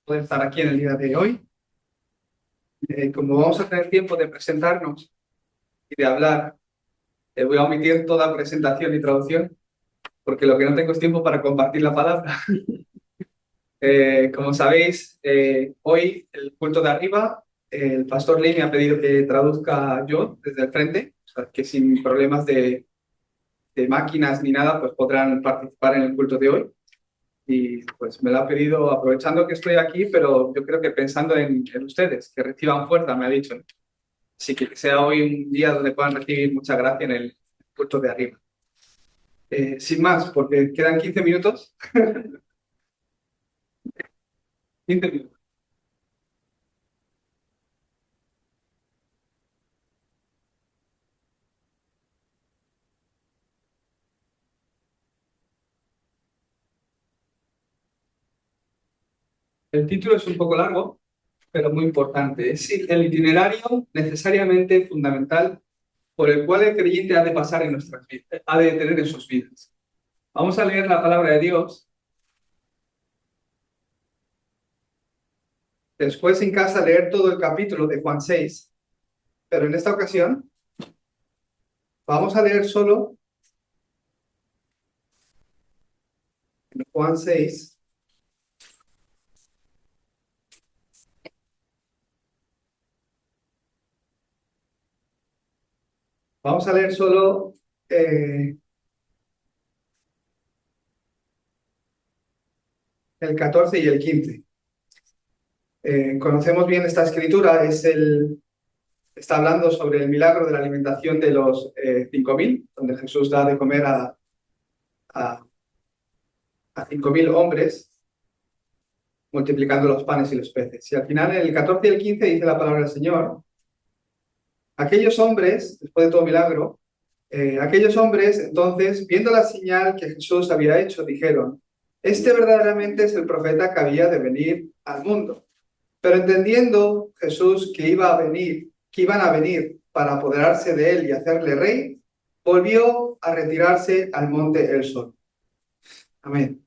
Poder estar aquí en el día de hoy. Como vamos a tener tiempo de presentarnos y de hablar, voy a omitir toda presentación y traducción, porque lo que no tengo es tiempo para compartir la palabra. Como sabéis, hoy el culto de arriba, el pastor Lee me ha pedido que traduzca yo desde el frente, o sea, que sin problemas de máquinas ni nada, pues podrán participar en el culto de hoy. Y pues me lo ha pedido aprovechando que estoy aquí, pero yo creo que pensando en ustedes, que reciban fuerza, me ha dicho. Así que sea hoy un día donde puedan recibir mucha gracia en el punto de arriba. Sin más, porque quedan 15 minutos. 15 minutos. El título es un poco largo, pero muy importante. Es el itinerario necesariamente fundamental por el cual el creyente ha de pasar en nuestras vidas, ha de tener en sus vidas. Vamos a leer la palabra de Dios. Después en casa leer todo el capítulo de Juan 6, pero en esta ocasión vamos a leer solo en Juan 6. Vamos a leer solo el 14 y el 15. Conocemos bien esta escritura, está hablando sobre el milagro de la alimentación de los 5.000, donde Jesús da de comer a, a 5.000 hombres, multiplicando los panes y los peces. Y al final, en el 14 y el 15, dice la palabra del Señor, aquellos hombres, después de todo milagro, aquellos hombres, entonces, viendo la señal que Jesús había hecho, dijeron, este verdaderamente es el profeta que había de venir al mundo. Pero entendiendo Jesús que que iban a venir para apoderarse de él y hacerle rey, volvió a retirarse al monte él solo. Amén.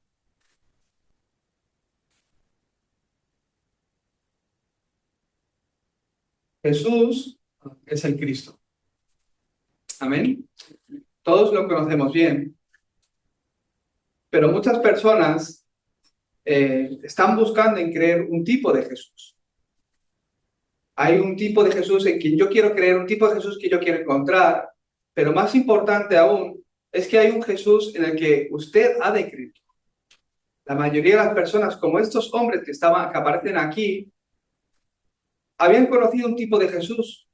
Jesús es el Cristo. Amén. Todos lo conocemos bien, pero muchas personas están buscando en creer un tipo de Jesús. Hay un tipo de Jesús en quien yo quiero creer, un tipo de Jesús que yo quiero encontrar, pero más importante aún es que hay un Jesús en el que usted ha de creer. La mayoría de las personas, como estos hombres que aparecen aquí, habían conocido un tipo de Jesús,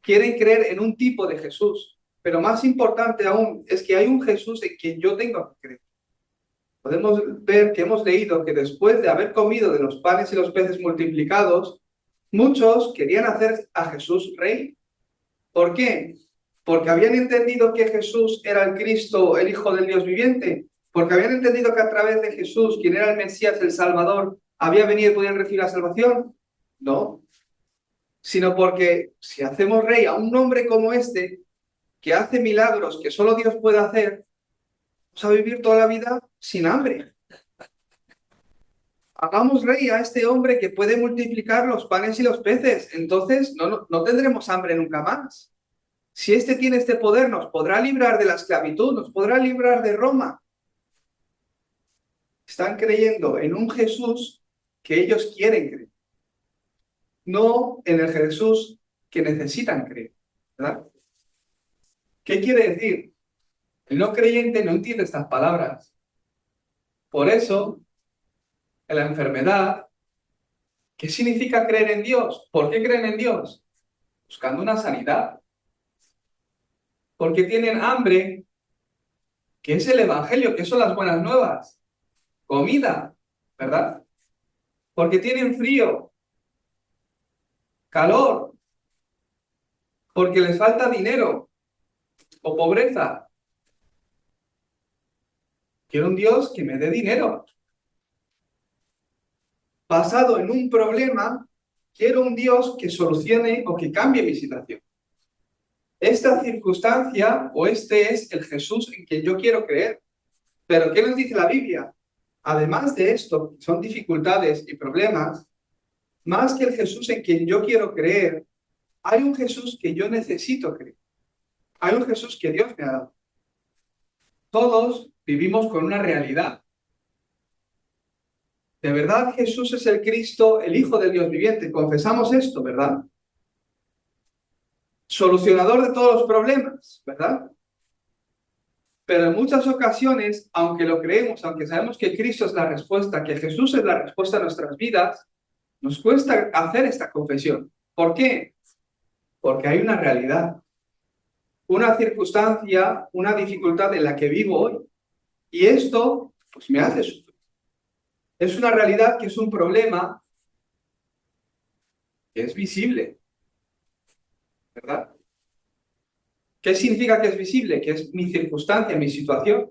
quieren creer en un tipo de Jesús, pero más importante aún es que hay un Jesús en quien yo tengo que creer. Podemos ver que hemos leído que después de haber comido de los panes y los peces multiplicados, muchos querían hacer a Jesús rey. ¿Por qué? Porque habían entendido que Jesús era el Cristo, el Hijo del Dios viviente. Porque habían entendido que a través de Jesús, quien era el Mesías, el Salvador, había venido y podían recibir la salvación. No, sino porque si hacemos rey a un hombre como este, que hace milagros que solo Dios puede hacer, vamos a vivir toda la vida sin hambre. Hagamos rey a este hombre que puede multiplicar los panes y los peces. Entonces no tendremos hambre nunca más. Si este tiene este poder, nos podrá librar de la esclavitud, nos podrá librar de Roma. Están creyendo en un Jesús que ellos quieren creer, no en el Jesús que necesitan creer, ¿verdad? ¿Qué quiere decir? El no creyente no entiende estas palabras. Por eso, en la enfermedad, ¿qué significa creer en Dios? ¿Por qué creen en Dios? Buscando una sanidad. Porque tienen hambre, que es el Evangelio, que son las buenas nuevas. Comida, ¿verdad? Porque tienen frío, calor, porque les falta dinero o pobreza. Quiero un Dios que me dé dinero. Basado en un problema, quiero un Dios que solucione o que cambie mi situación. Esta circunstancia o este es el Jesús en quien yo quiero creer. Pero ¿qué nos dice la Biblia? además de esto, son dificultades y problemas, más que el Jesús en quien yo quiero creer, hay un Jesús que yo necesito creer. Hay un Jesús que Dios me ha dado. Todos vivimos con una realidad. De verdad, Jesús es el Cristo, el Hijo del Dios viviente. Confesamos esto, ¿verdad? Solucionador de todos los problemas, ¿verdad? Pero en muchas ocasiones, aunque lo creemos, aunque sabemos que Cristo es la respuesta, que Jesús es la respuesta a nuestras vidas, nos cuesta hacer esta confesión. ¿Por qué? Porque hay una realidad, una circunstancia, una dificultad en la que vivo hoy. Y esto, pues me hace sufrir. Es una realidad que es un problema que es visible, ¿verdad? ¿Qué significa que es visible? Que es mi circunstancia, mi situación.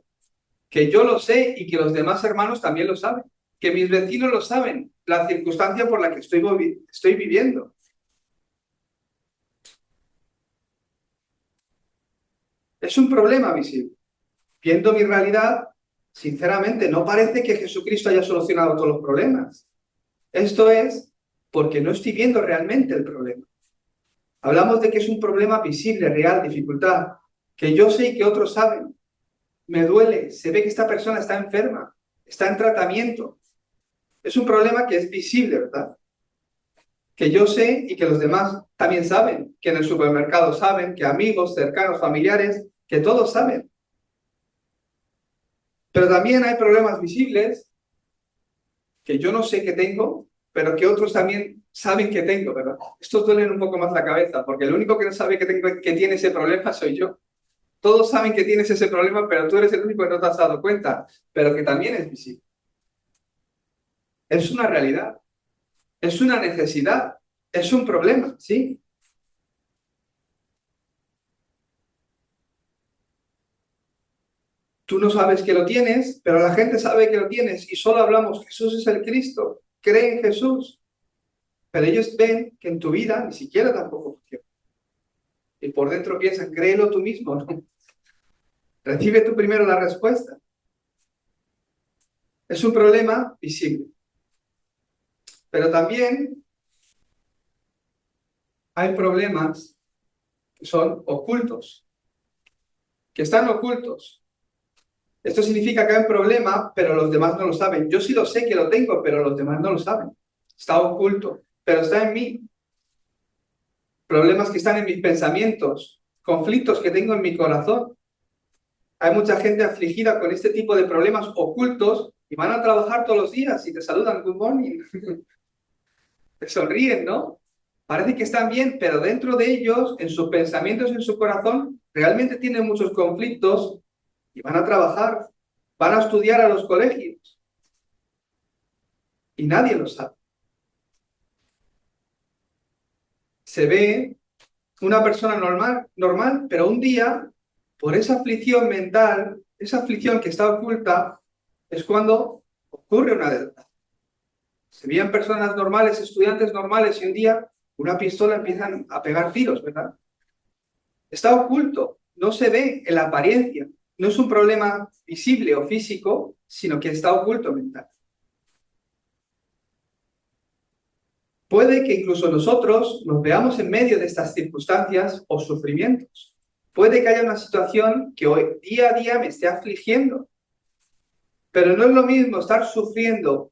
Que yo lo sé y que los demás hermanos también lo saben. Que mis vecinos lo saben, la circunstancia por la que estoy viviendo. Es un problema visible. Viendo mi realidad, sinceramente, no parece que Jesucristo haya solucionado todos los problemas. Esto es porque no estoy viendo realmente el problema. Hablamos de que es un problema visible, real, dificultad, que yo sé y que otros saben. Me duele, se ve que esta persona está enferma, está en tratamiento. Es un problema que es visible, ¿verdad? Que yo sé y que los demás también saben, que en el supermercado saben, que amigos, cercanos, familiares, que todos saben. Pero también hay problemas visibles que yo no sé que tengo, pero que otros también saben que tengo, ¿verdad? Estos duelen un poco más la cabeza, porque el único que no sabe que tiene ese problema soy yo. Todos saben que tienes ese problema, pero tú eres el único que no te has dado cuenta, pero que también es visible. Es una realidad, es una necesidad, es un problema, ¿sí? Tú no sabes que lo tienes, pero la gente sabe que lo tienes y solo hablamos, Jesús es el Cristo, cree en Jesús. Pero ellos ven que en tu vida ni siquiera tampoco funciona. Y por dentro piensan, créelo tú mismo, ¿no? Recibe tú primero la respuesta. Es un problema visible. Pero también hay problemas que son ocultos, que están ocultos. Esto significa que hay un problema, pero los demás no lo saben. Yo sí lo sé que lo tengo, pero los demás no lo saben. Está oculto, pero está en mí. Problemas que están en mis pensamientos, conflictos que tengo en mi corazón. Hay mucha gente afligida con este tipo de problemas ocultos y van a trabajar todos los días y te saludan, good morning. Te sonríen, ¿no? Parece que están bien, pero dentro de ellos, en sus pensamientos, en su corazón, realmente tienen muchos conflictos y van a trabajar, van a estudiar a los colegios y nadie lo sabe. Se ve una persona normal, pero un día, por esa aflicción mental, esa aflicción que está oculta, es cuando ocurre una desgracia. Se veían personas normales, estudiantes normales, y un día una pistola empiezan a pegar tiros, ¿verdad? Está oculto, no se ve en la apariencia. No es un problema visible o físico, sino que está oculto mental. Puede que incluso nosotros nos veamos en medio de estas circunstancias o sufrimientos. Puede que haya una situación que hoy día a día me esté afligiendo. Pero no es lo mismo estar sufriendo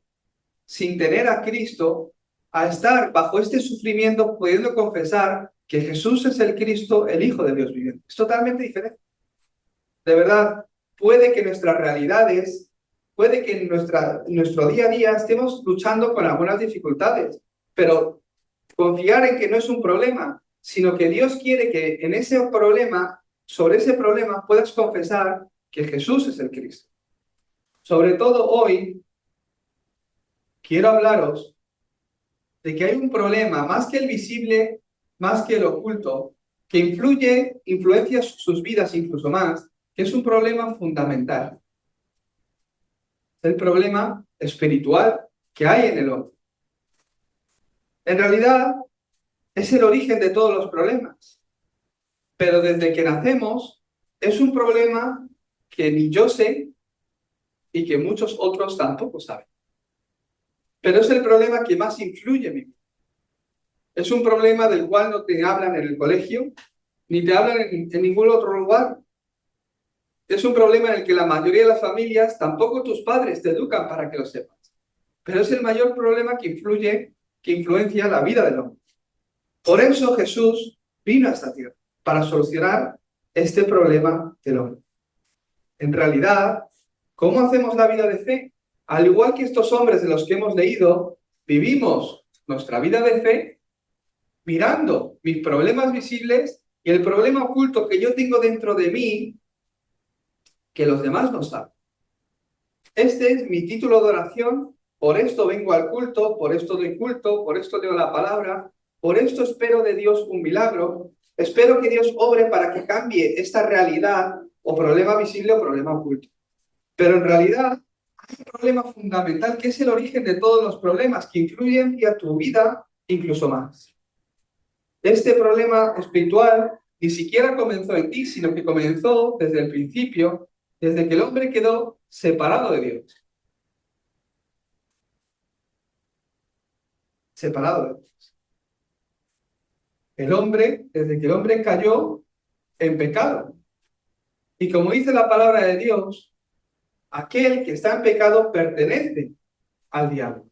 sin tener a Cristo a estar bajo este sufrimiento pudiendo confesar que Jesús es el Cristo, el Hijo de Dios viviente. Es totalmente diferente. De verdad, puede que nuestras realidades, puede que en nuestro día a día estemos luchando con algunas dificultades, pero confiar en que no es un problema, sino que Dios quiere que en ese problema, sobre ese problema, puedas confesar que Jesús es el Cristo. Sobre todo hoy, quiero hablaros de que hay un problema, más que el visible, más que el oculto, que influencia sus vidas incluso más, que es un problema fundamental. Es el problema espiritual que hay en el hombre. En realidad, es el origen de todos los problemas. Pero desde que nacemos, es un problema que ni yo sé, y que muchos otros tampoco saben. Pero es el problema que más influye en mi vida. Es un problema del cual no te hablan en el colegio, ni te hablan en ningún otro lugar. Es un problema en el que la mayoría de las familias, tampoco tus padres te educan para que lo sepas. Pero es el mayor problema que influencia la vida del hombre. Por eso Jesús vino a esta tierra, para solucionar este problema del hombre. En realidad, ¿cómo hacemos la vida de fe? Al igual que estos hombres de los que hemos leído, vivimos nuestra vida de fe mirando mis problemas visibles y el problema oculto que yo tengo dentro de mí que los demás no saben. Este es mi título de oración, por esto vengo al culto, por esto doy culto, por esto leo la palabra, por esto espero de Dios un milagro, espero que Dios obre para que cambie esta realidad o problema visible o problema oculto. Pero en realidad hay un problema fundamental que es el origen de todos los problemas que influyen a tu vida incluso más. Este problema espiritual ni siquiera comenzó en ti, sino que comenzó desde el principio, desde que el hombre quedó separado de Dios. Separado de Dios. Desde que el hombre cayó en pecado. Y como dice la palabra de Dios, aquel que está en pecado pertenece al diablo.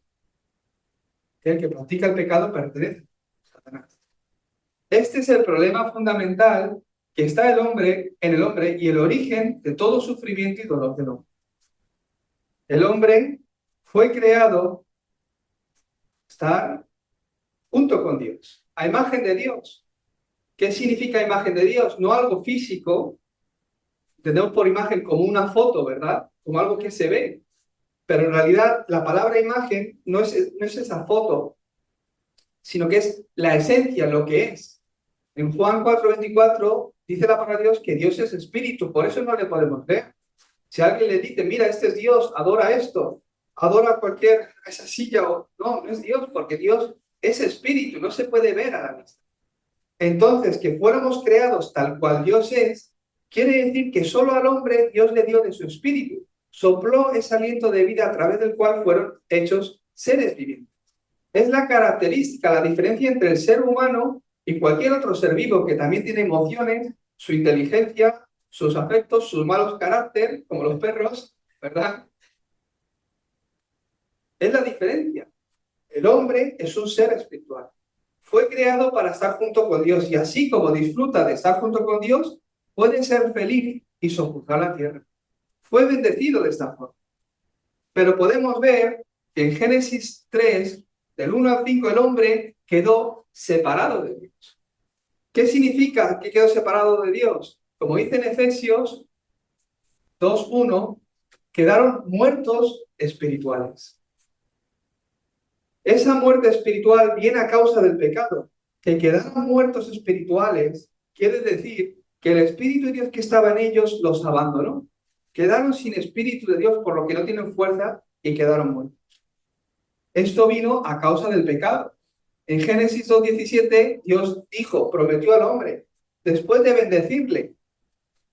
Aquel que practica el pecado pertenece a Satanás. Este es el problema fundamental que está en el hombre y el origen de todo sufrimiento y dolor del hombre. El hombre fue creado estar junto con Dios, a imagen de Dios. ¿Qué significa imagen de Dios? No algo físico, entendemos por imagen como una foto, ¿verdad? Como algo que se ve. Pero en realidad la palabra imagen no es esa foto, sino que es la esencia, lo que es. En Juan 4:24 dice la palabra de Dios que Dios es espíritu, por eso no le podemos ver. Si alguien le dice, mira, este es Dios, adora esto, adora esa silla, no es Dios, porque Dios es espíritu, no se puede ver a la vista. Entonces, que fuéramos creados tal cual Dios es, quiere decir que solo al hombre Dios le dio de su espíritu, sopló ese aliento de vida a través del cual fueron hechos seres vivientes. Es la característica, la diferencia entre el ser humano y cualquier otro ser vivo que también tiene emociones, su inteligencia, sus afectos, sus malos carácter, como los perros, ¿verdad? Es la diferencia. El hombre es un ser espiritual. Fue creado para estar junto con Dios y así como disfruta de estar junto con Dios, puede ser feliz y sojuzgar la tierra. Fue bendecido de esta forma. Pero podemos ver que en Génesis 3, del 1 al 5, el hombre quedó separado de Dios. ¿Qué significa que quedó separado de Dios? Como dice en Efesios 2:1, quedaron muertos espirituales. Esa muerte espiritual viene a causa del pecado. Que quedaron muertos espirituales quiere decir que el Espíritu de Dios que estaba en ellos los abandonó. Quedaron sin Espíritu de Dios, por lo que no tienen fuerza y quedaron muertos. Esto vino a causa del pecado. En Génesis 2:17, Dios prometió al hombre, después de bendecirle,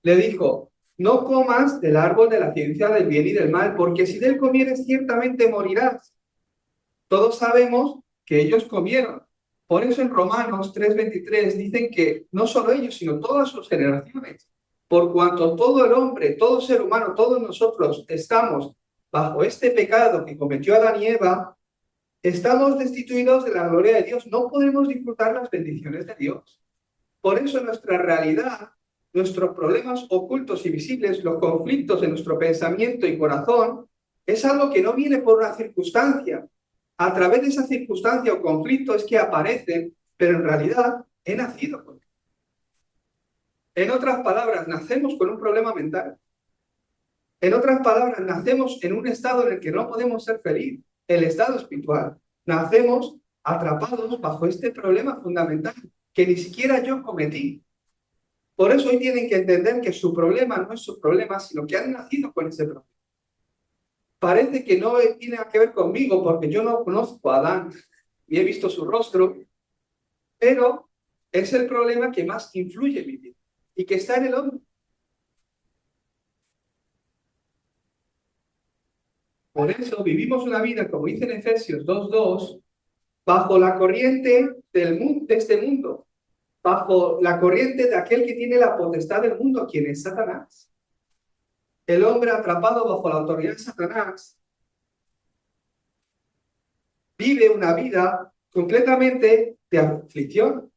le dijo, no comas del árbol de la ciencia del bien y del mal, porque si de él comieres ciertamente morirás. Todos sabemos que ellos comieron. Por eso en Romanos 3:23 dicen que no solo ellos, sino todas sus generaciones, por cuanto todo el hombre, todo ser humano, todos nosotros estamos bajo este pecado que cometió Adán y Eva, estamos destituidos de la gloria de Dios, no podemos disfrutar las bendiciones de Dios. Por eso nuestra realidad, nuestros problemas ocultos y visibles, los conflictos en nuestro pensamiento y corazón, es algo que no viene por una circunstancia. A través de esa circunstancia o conflicto es que aparecen, pero en realidad he nacido con él. En otras palabras, nacemos con un problema mental. En otras palabras, nacemos en un estado en el que no podemos ser felices, el estado espiritual. Nacemos atrapados bajo este problema fundamental que ni siquiera yo cometí. Por eso hoy tienen que entender que su problema no es su problema, sino que han nacido con ese problema. Parece que no tiene nada que ver conmigo porque yo no conozco a Adán y he visto su rostro, pero es el problema que más influye en mi vida y que está en el hombre. Por eso vivimos una vida, como dice en Efesios 2:2, bajo la corriente del mundo, de este mundo, bajo la corriente de aquel que tiene la potestad del mundo, quien es Satanás. El hombre atrapado bajo la autoridad de Satanás vive una vida completamente de aflicción.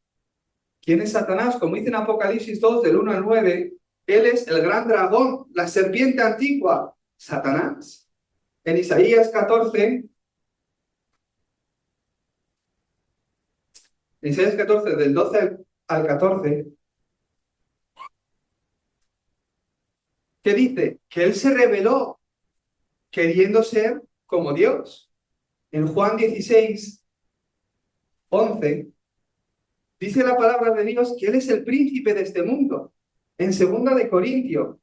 ¿Quién es Satanás? Como dice en Apocalipsis 2, del 1 al 9, él es el gran dragón, la serpiente antigua, Satanás. En Isaías 14, del 12 al 14, ¿qué dice? Que él se rebeló queriendo ser como Dios. En Juan 16, 11, dice la palabra de Dios que él es el príncipe de este mundo. En 2 de Corintios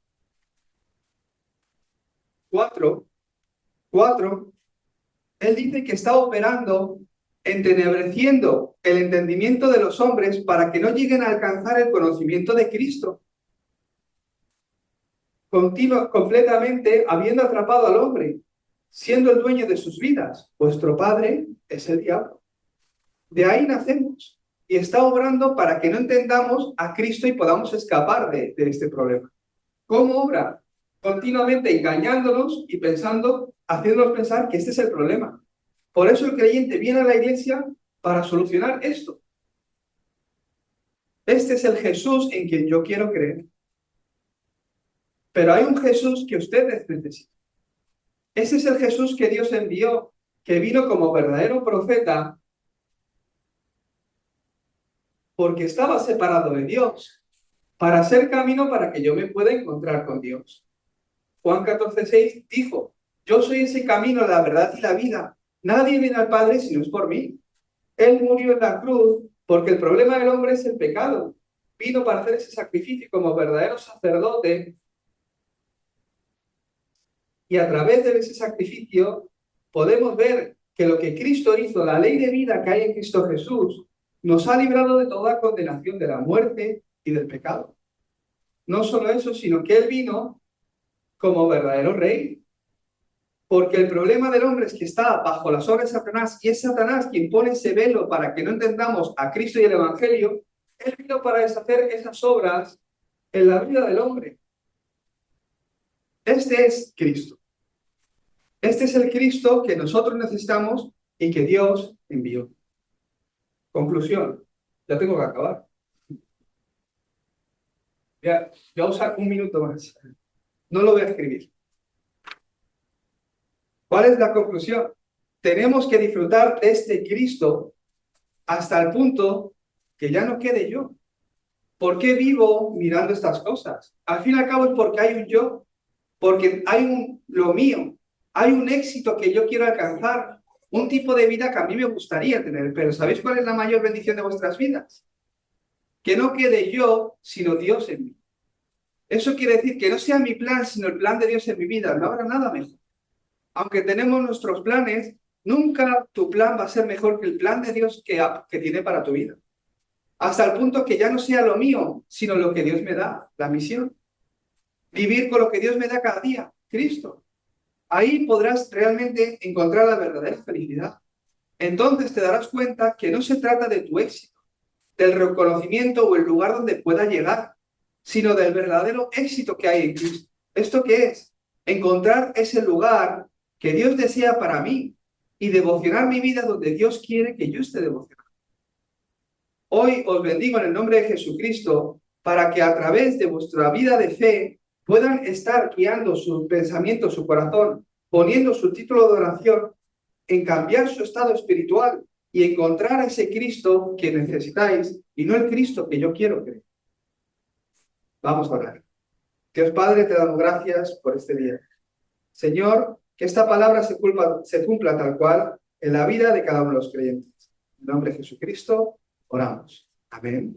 4, él dice que está operando, entenebreciendo el entendimiento de los hombres para que no lleguen a alcanzar el conocimiento de Cristo. Completamente habiendo atrapado al hombre, siendo el dueño de sus vidas. Vuestro padre es el diablo. De ahí nacemos y está obrando para que no entendamos a Cristo y podamos escapar de este problema. ¿Cómo obra? Continuamente engañándonos y haciéndonos pensar que este es el problema. Por eso el creyente viene a la iglesia para solucionar esto. Este es el Jesús en quien yo quiero creer. Pero hay un Jesús que ustedes necesitan. Ese es el Jesús que Dios envió, que vino como verdadero profeta porque estaba separado de Dios, para hacer camino para que yo me pueda encontrar con Dios. Juan 14:6 dijo, yo soy ese camino, la verdad y la vida. Nadie viene al Padre si no es por mí. Él murió en la cruz porque el problema del hombre es el pecado. Vino para hacer ese sacrificio como verdadero sacerdote. Y a través de ese sacrificio podemos ver que lo que Cristo hizo, la ley de vida que hay en Cristo Jesús, nos ha librado de toda condenación de la muerte y del pecado. No solo eso, sino que Él vino como verdadero rey. Porque el problema del hombre es que está bajo las obras de Satanás, y es Satanás quien pone ese velo para que no entendamos a Cristo y el Evangelio. Él vino para deshacer esas obras en la vida del hombre. Este es Cristo. Este es el Cristo que nosotros necesitamos y que Dios envió. Conclusión. Ya tengo que acabar. Ya, voy a usar un minuto más. No lo voy a escribir. ¿Cuál es la conclusión? Tenemos que disfrutar de este Cristo hasta el punto que ya no quede yo. ¿Por qué vivo mirando estas cosas? Al fin y al cabo es porque hay un yo, porque hay lo mío, hay un éxito que yo quiero alcanzar, un tipo de vida que a mí me gustaría tener. Pero ¿sabéis cuál es la mayor bendición de vuestras vidas? Que no quede yo, sino Dios en mí. Eso quiere decir que no sea mi plan, sino el plan de Dios en mi vida. No habrá nada mejor. Aunque tenemos nuestros planes, nunca tu plan va a ser mejor que el plan de Dios que tiene para tu vida. Hasta el punto que ya no sea lo mío, sino lo que Dios me da, la misión. Vivir con lo que Dios me da cada día, Cristo. Ahí podrás realmente encontrar la verdadera felicidad. Entonces te darás cuenta que no se trata de tu éxito, del reconocimiento o el lugar donde pueda llegar, sino del verdadero éxito que hay en Cristo. ¿Esto qué es? Encontrar ese lugar que Dios desea para mí y devocionar mi vida donde Dios quiere que yo esté devocionado. Hoy os bendigo en el nombre de Jesucristo para que a través de vuestra vida de fe puedan estar guiando sus pensamientos, su corazón, poniendo su título de oración en cambiar su estado espiritual y encontrar a ese Cristo que necesitáis y no el Cristo que yo quiero creer. Vamos a orar. Dios Padre, te damos gracias por este día. Señor, que esta palabra se cumpla tal cual en la vida de cada uno de los creyentes. En el nombre de Jesucristo, oramos. Amén.